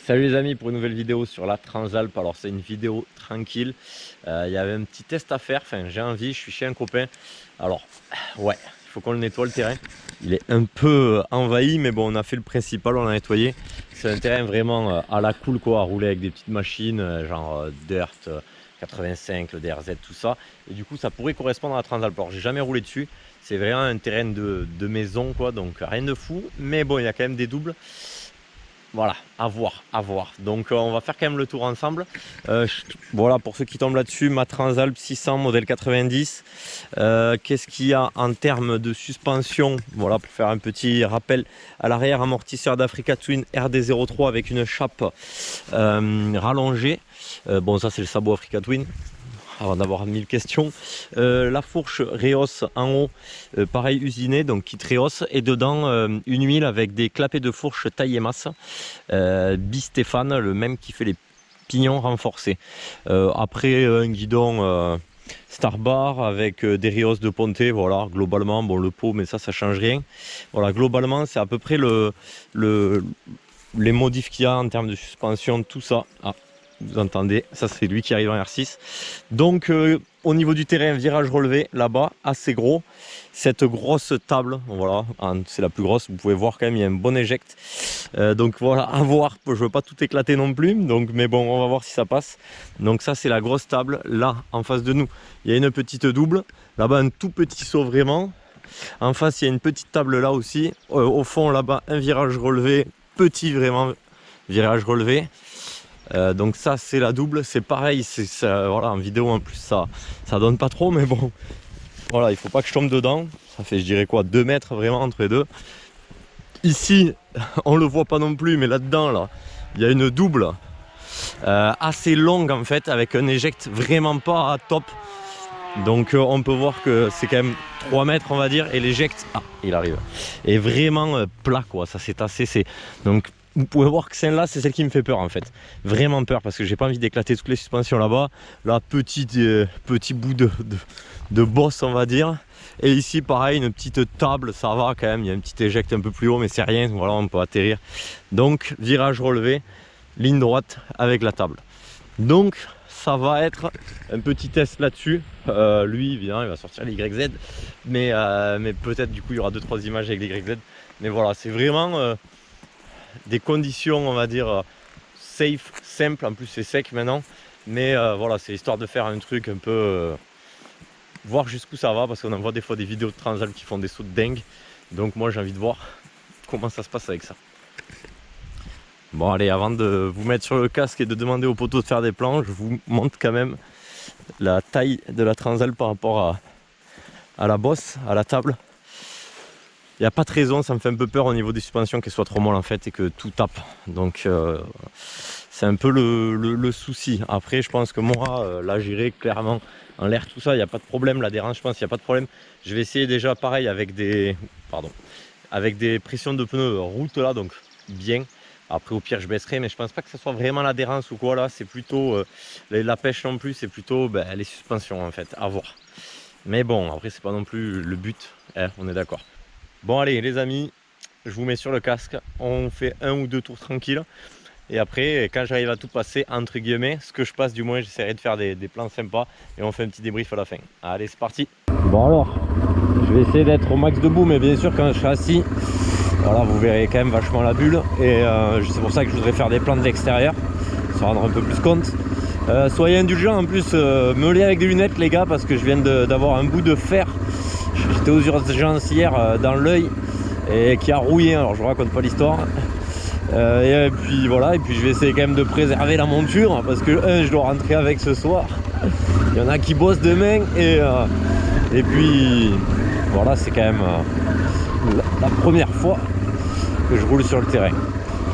Salut les amis pour une nouvelle vidéo sur la Transalp. Alors c'est une vidéo tranquille, il y avait un petit test à faire, enfin j'ai envie, je suis chez un copain. Alors ouais, il faut qu'on le nettoie le terrain, il est un peu envahi mais bon on a fait le principal, on l'a nettoyé. C'est un terrain vraiment à la cool quoi, à rouler avec des petites machines genre Dirt 85, le DRZ, tout ça. Et du coup ça pourrait correspondre à la Transalp. Alors j'ai jamais roulé dessus, c'est vraiment un terrain de maison quoi, donc rien de fou. Mais bon il y a quand même des doubles. Voilà, à voir, à voir. Donc on va faire quand même le tour ensemble. Voilà, pour ceux qui tombent là-dessus, ma Transalp 600 modèle 90. Qu'est-ce qu'il y a en termes de suspension? Voilà, pour faire un petit rappel, à l'arrière, amortisseur d'Africa Twin RD03 avec une chape rallongée. Bon, ça c'est le sabot Africa Twin. Avant d'avoir 1000 questions, la fourche Reos en haut, pareil usiné, donc kit Reos, et dedans une huile avec des clapets de fourche taille et masse, Bistéphane, le même qui fait les pignons renforcés. Après un guidon Starbar avec des Rios de Ponte, voilà, globalement, bon le pot, mais ça change rien. Voilà, globalement c'est à peu près les modifs qu'il y a en termes de suspension, tout ça. Ah. Vous entendez, ça c'est lui qui arrive en R6. Donc au niveau du terrain, virage relevé là-bas, assez gros. Cette grosse table, voilà, c'est la plus grosse, vous pouvez voir quand même, il y a un bon éject. Donc voilà, à voir, je veux pas tout éclater non plus, donc, mais bon, on va voir si ça passe. Donc ça c'est la grosse table, là, en face de nous, il y a une petite double. Là-bas, un tout petit saut vraiment. En face, il y a une petite table là aussi. Au fond, là-bas, un virage relevé, petit vraiment, virage relevé. Donc ça c'est la double, c'est pareil, voilà, en vidéo en plus ça donne pas trop, mais bon voilà, il faut pas que je tombe dedans. Ça fait, je dirais quoi, 2 mètres vraiment entre les deux. Ici on le voit pas non plus, mais là dedans là il y a une double assez longue en fait, avec un éject vraiment pas à top. Donc on peut voir que c'est quand même 3 mètres on va dire, et l'éject, ah il arrive, est vraiment plat quoi, ça s'est tassé. Donc vous pouvez voir que celle-là, c'est celle qui me fait peur en fait. Vraiment peur, parce que j'ai pas envie d'éclater toutes les suspensions là-bas. Là, petit bout de bosse, on va dire. Et ici, pareil, une petite table, ça va quand même. Il y a un petit éject un peu plus haut, mais c'est rien. Voilà, on peut atterrir. Donc, virage relevé, ligne droite avec la table. Donc, ça va être un petit test là-dessus. Lui, évidemment, il va sortir les YZ. Mais peut-être, du coup, il y aura 2-3 images avec les YZ. Mais voilà, c'est vraiment... des conditions on va dire safe, simple, en plus c'est sec maintenant, mais voilà, c'est histoire de faire un truc un peu voir jusqu'où ça va, parce qu'on en voit des fois des vidéos de Transalp qui font des sauts de dingue, donc moi j'ai envie de voir comment ça se passe avec ça. Bon allez, avant de vous mettre sur le casque et de demander au poteau de faire des plans, je vous montre quand même la taille de la Transalp par rapport à la bosse, à la table. Il n'y a pas de raison, ça me fait un peu peur au niveau des suspensions qu'elles soient trop molles en fait et que tout tape. Donc c'est un peu le souci. Après je pense que moi, là j'irai clairement en l'air tout ça, il n'y a pas de problème. L'adhérence je pense qu'il n'y a pas de problème. Je vais essayer déjà pareil avec des pressions de pneus route là, donc bien. Après au pire je baisserai, mais je pense pas que ce soit vraiment l'adhérence ou quoi là. C'est plutôt la pêche non plus, c'est plutôt les suspensions en fait, à voir. Mais bon, après c'est pas non plus le but, hein, on est d'accord. Bon allez les amis, je vous mets sur le casque, on fait 1 ou 2 tours tranquilles. Et après, quand j'arrive à tout passer, entre guillemets, ce que je passe du moins, j'essaierai de faire des plans sympas. Et on fait un petit débrief à la fin. Allez, c'est parti. Bon alors, je vais essayer d'être au max debout, mais bien sûr quand je serai assis, voilà, vous verrez quand même vachement la bulle. Et c'est pour ça que je voudrais faire des plans de l'extérieur, se rendre un peu plus compte. Soyez indulgents en plus, meulez avec des lunettes les gars, parce que je viens d'avoir un bout de fer. J'étais aux urgences hier dans l'œil et qui a rouillé, alors je vous raconte pas l'histoire. Et puis voilà, et puis je vais essayer quand même de préserver la monture parce que je dois rentrer avec ce soir. Il y en a qui bossent demain et puis voilà, c'est quand même la première fois que je roule sur le terrain.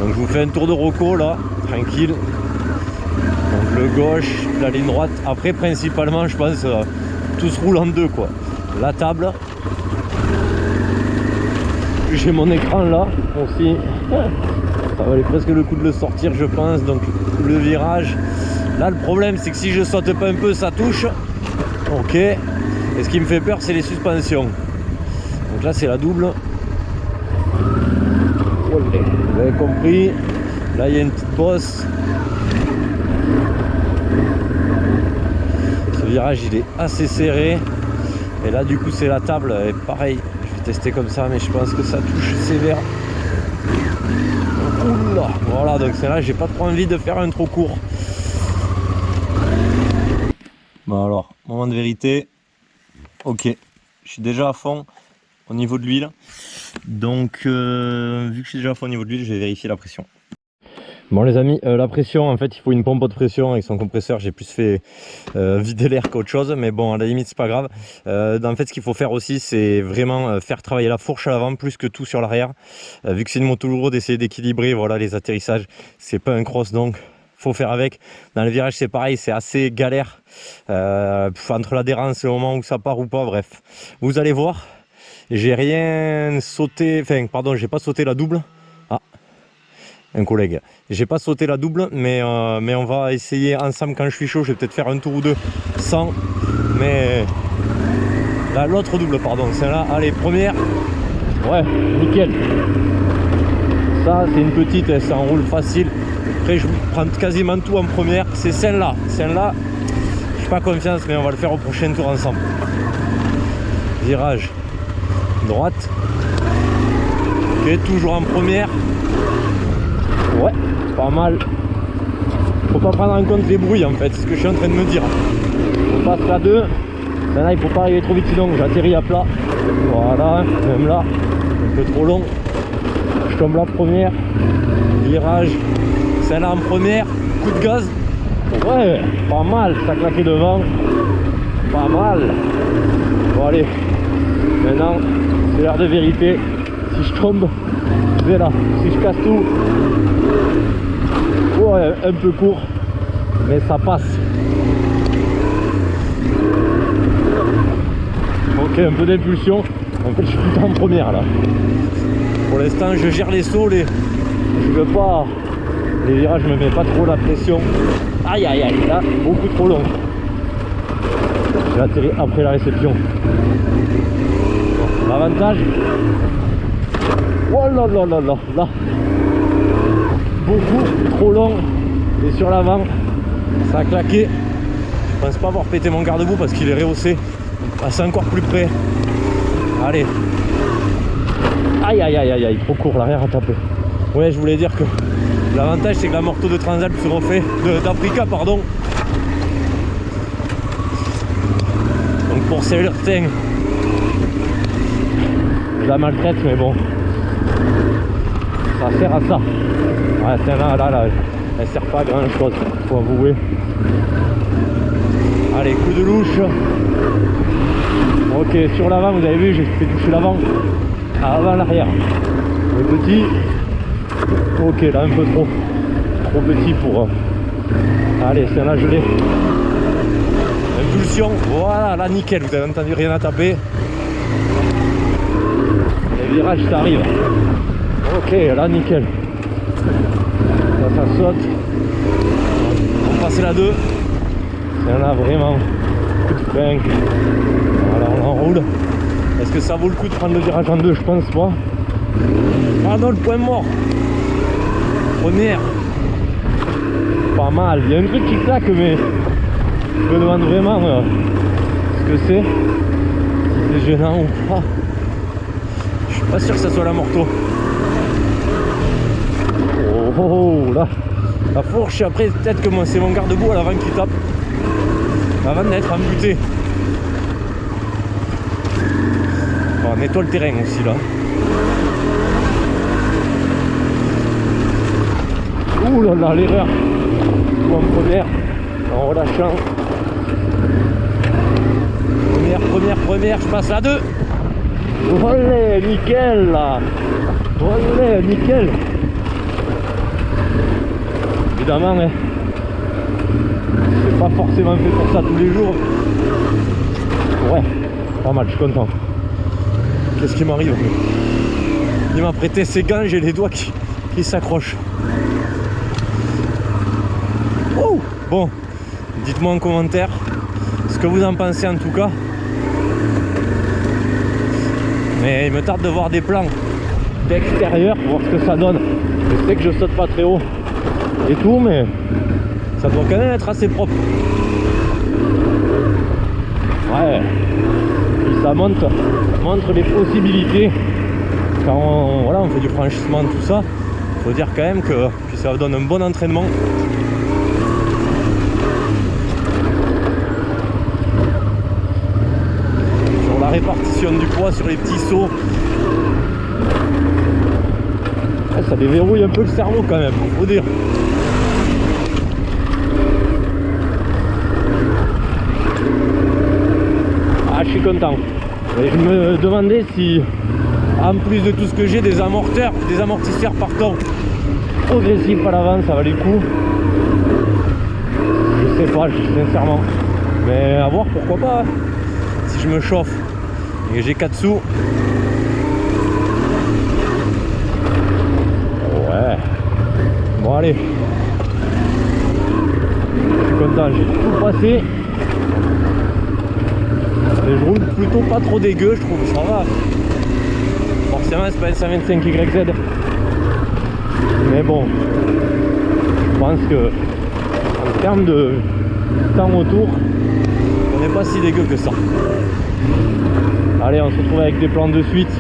Donc je vous fais un tour de Rocco là, tranquille. Donc le gauche, la ligne droite. Après principalement je pense tout se roule en deux quoi. La table, j'ai mon écran là aussi, ça valait presque le coup de le sortir je pense. Donc le virage là, le problème c'est que si je saute pas un peu ça touche, ok, et ce qui me fait peur c'est les suspensions. Donc là c'est la double, vous avez compris, Là il y a une petite bosse. Ce virage il est assez serré. Et là du coup c'est la table. Et pareil, je vais tester comme ça, mais je pense que ça touche sévère. Oula, voilà, donc c'est là j'ai pas trop envie de faire un trop court. Bon alors, moment de vérité. Ok, je suis déjà à fond au niveau de l'huile. Donc vu que je suis déjà à fond au niveau de l'huile, je vais vérifier la pression. Bon les amis, la pression, en fait il faut une pompe de pression avec son compresseur. J'ai plus fait vider l'air qu'autre chose, mais bon à la limite c'est pas grave. En fait ce qu'il faut faire aussi c'est vraiment faire travailler la fourche à l'avant plus que tout sur l'arrière. Vu que c'est une moto lourde, d'essayer d'équilibrer voilà, les atterrissages. C'est pas un cross donc faut faire avec. Dans le virage c'est pareil, c'est assez galère entre l'adhérence et le moment où ça part ou pas, bref. Vous allez voir, j'ai rien sauté, enfin pardon, j'ai pas sauté la double. Ah, un collègue. J'ai pas sauté la double, mais on va essayer ensemble quand je suis chaud. Je vais peut-être faire un tour ou deux sans. Mais là, l'autre double, pardon. Celle-là, allez, première. Ouais, nickel. Ça, c'est une petite, ça enroule facile. Après, je prends quasiment tout en première. C'est celle-là. Celle-là, je n'ai pas confiance, mais on va le faire au prochain tour ensemble. Virage droite. Ok, toujours en première. Ouais, pas mal. Faut pas prendre en compte les bruits en fait, c'est ce que je suis en train de me dire. On passe la 2. Là, il faut pas arriver trop vite sinon j'atterris à plat. Voilà, même là, un peu trop long. Je tombe la première. Virage. Celle-là en première. Coup de gaz. Ouais, pas mal. Ça a claqué devant. Pas mal. Bon allez. Maintenant, c'est l'heure de vérité. Si je tombe, je vais là. Si je casse tout, ouais, un peu court, mais ça passe. Ok, un peu d'impulsion. En fait, je suis tout en première là. Pour l'instant, je gère les sauts. Je veux pas. Les virages, je me mets pas trop la pression. Aïe aïe aïe, là, beaucoup trop long. J'ai atterri après la réception. Bon, l'avantage. Oh là là là là là. Beaucoup trop long. Et sur l'avant, ça a claqué. Je pense pas avoir pété mon garde-boue parce qu'il est rehaussé. Passer encore plus près. Allez. Aïe aïe aïe aïe aïe, trop court, l'arrière a tapé. Ouais, je voulais dire que l'avantage c'est que la Morto de Transalp se refait, d'Africa pardon. Donc pour certains, je la maltraite mais bon. Ça sert à ça. Ouais, celle-là, là, elle sert pas à grand chose, faut avouer. Allez, coup de louche. Ok, sur l'avant, vous avez vu, j'ai fait toucher l'avant, avant l'arrière. Le petit. Ok, là un peu trop petit pour. Allez, celle-là, je l'ai. Impulsion, voilà, là nickel, vous avez entendu, rien à taper. Les virages, ça arrive. Ok, là nickel. Là ça saute. On passe la 2. Il y en a vraiment. Coup de frein. Voilà, on enroule. Est-ce que ça vaut le coup de prendre le virage en 2? Je pense pas. Ah non, le point mort. Première. Pas mal. Il y a un truc qui claque, mais je me demande vraiment ce que c'est. Si c'est gênant ou pas. Je suis pas sûr que ça soit la Morto. Oh là, la fourche, après peut-être que moi c'est mon garde-boue à l'avant qui tape avant d'être amputé. Bon, on nettoie le terrain aussi là. Ouh là là, l'erreur. Ou en première, en relâchant. Première, je passe à 2. Olé, nickel là. Olé, nickel. Évidemment, hein, c'est pas forcément fait pour ça tous les jours. Ouais, pas mal, je suis content. Qu'est-ce qui m'arrive? Il m'a prêté ses gants, j'ai les doigts qui s'accrochent. Oh, bon, dites-moi en commentaire ce que vous en pensez en tout cas. Mais il me tarde de voir des plans d'extérieur pour voir ce que ça donne. Je sais que je saute pas très haut. et tout, mais ça doit quand même être assez propre. Ouais, et ça montre les possibilités quand on fait du franchissement, tout ça. Faut dire quand même que ça donne un bon entraînement. Sur la répartition du poids sur les petits sauts. Ça déverrouille un peu le cerveau quand même, faut dire. Ah, je suis content. Et je me demandais si, en plus de tout ce que j'ai, des amortisseurs partants progressifs à l'avant, ça valait le coup. Je sais pas, sincèrement. Mais à voir, pourquoi pas. Si je me chauffe et que j'ai 4 sous. Ouais. Bon, allez. Je suis content, j'ai tout passé. Et je roule plutôt pas trop dégueu, je trouve, ça va. Forcément, c'est pas une 125 YZ. Mais bon, je pense que en termes de temps autour, on n'est pas si dégueu que ça. Allez, on se retrouve avec des plans de suite,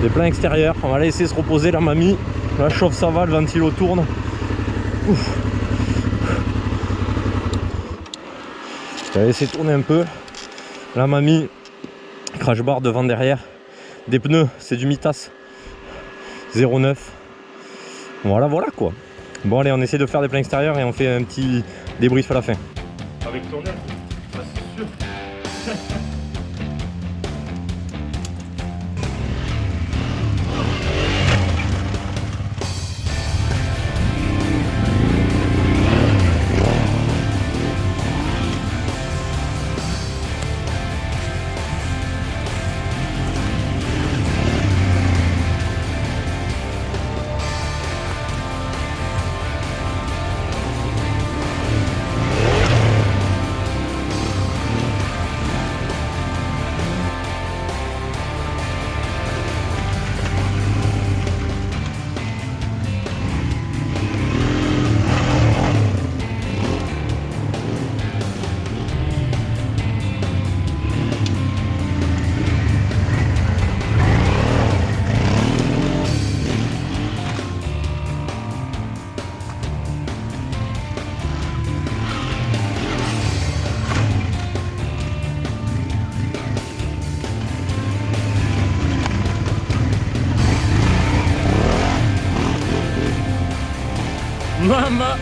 des plans extérieurs. On va laisser se reposer la mamie. La chauffe, ça va, le ventilo tourne. Ouf. Je vais laisser tourner un peu. La mamie, crash bar devant derrière. Des pneus, c'est du Mitas 0,9. Voilà quoi. Bon, allez, on essaie de faire des plans extérieurs et on fait un petit débrief à la fin. Avec ton air, ça c'est sûr. Maman.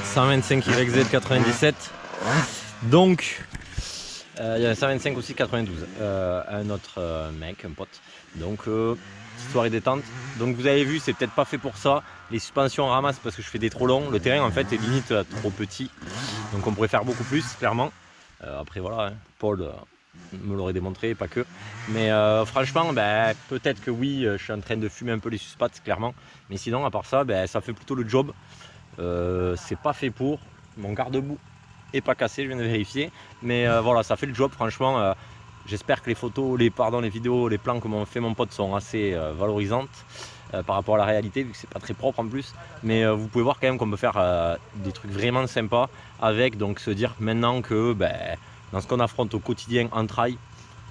« 125 YZ 97 ». Donc, il y a un 125 aussi 92. Un autre mec, un pote. Donc, soirée détente. Donc, vous avez vu, c'est peut-être pas fait pour ça. Les suspensions ramassent parce que je fais des trop longs. Le terrain, en fait, est limite trop petit. Donc, on pourrait faire beaucoup plus, clairement. Après, voilà, hein, Paul me l'aurait démontré, pas que. Mais franchement, peut-être que oui, je suis en train de fumer un peu les suspattes, clairement. Mais sinon, à part ça, ça fait plutôt le job. C'est pas fait pour. Mon garde-boue est pas cassé, je viens de vérifier. Mais voilà, ça fait le job, franchement. J'espère que les photos, les vidéos, les plans que m'ont fait mon pote sont assez valorisantes. par rapport à la réalité, vu que c'est pas très propre en plus. Mais vous pouvez voir quand même qu'on peut faire des trucs vraiment sympas avec, donc se dire maintenant que dans ce qu'on affronte au quotidien en trail,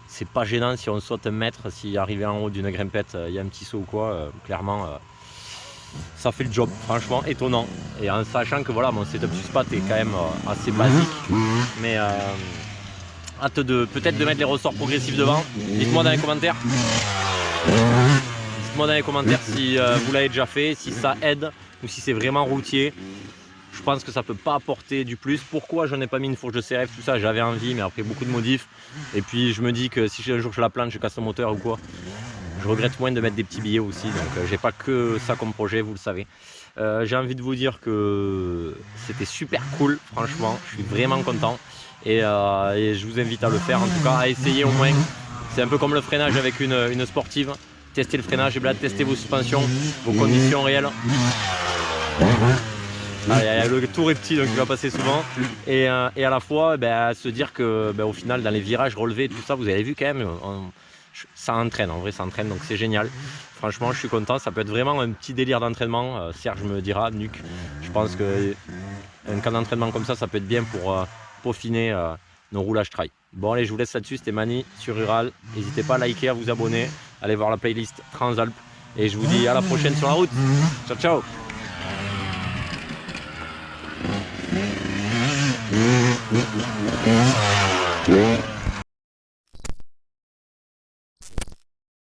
c'est pas gênant si on saute un mètre, si arrivé en haut d'une grimpette, il y a un petit saut ou quoi, clairement ça fait le job, franchement étonnant. Et en sachant que voilà, mon setup suspat est quand même assez basique, mais hâte de peut-être de mettre les ressorts progressifs devant. Dites-moi dans les commentaires. Dites-moi dans les commentaires si vous l'avez déjà fait, si ça aide ou si c'est vraiment routier. Je pense que ça peut pas apporter du plus. Pourquoi je n'ai pas mis une fourche de CRF, tout ça, j'avais envie, mais après beaucoup de modifs. Et puis je me dis que si un jour je la plante, je casse le moteur ou quoi, je regrette moins de mettre des petits billets aussi. Donc j'ai pas que ça comme projet, vous le savez. J'ai envie de vous dire que c'était super cool, franchement, je suis vraiment content. Et je vous invite à le faire, en tout cas à essayer au moins. C'est un peu comme le freinage avec une sportive. Testez le freinage et bien testez vos suspensions, vos conditions réelles. Ah, le tour est petit donc il va passer souvent et à la fois se dire que au final dans les virages relevés tout ça, vous avez vu quand même, ça entraîne, en vrai ça entraîne, donc c'est génial. Franchement je suis content, ça peut être vraiment un petit délire d'entraînement. Serge me dira, Nuc, je pense qu'un camp d'entraînement comme ça peut être bien pour peaufiner nos roulages trail. Bon allez, je vous laisse là-dessus, c'était Mani sur Ural, n'hésitez pas à liker, à vous abonner, allez voir la playlist Transalpes et je vous dis à la prochaine sur la route. Ciao ciao. Yeah.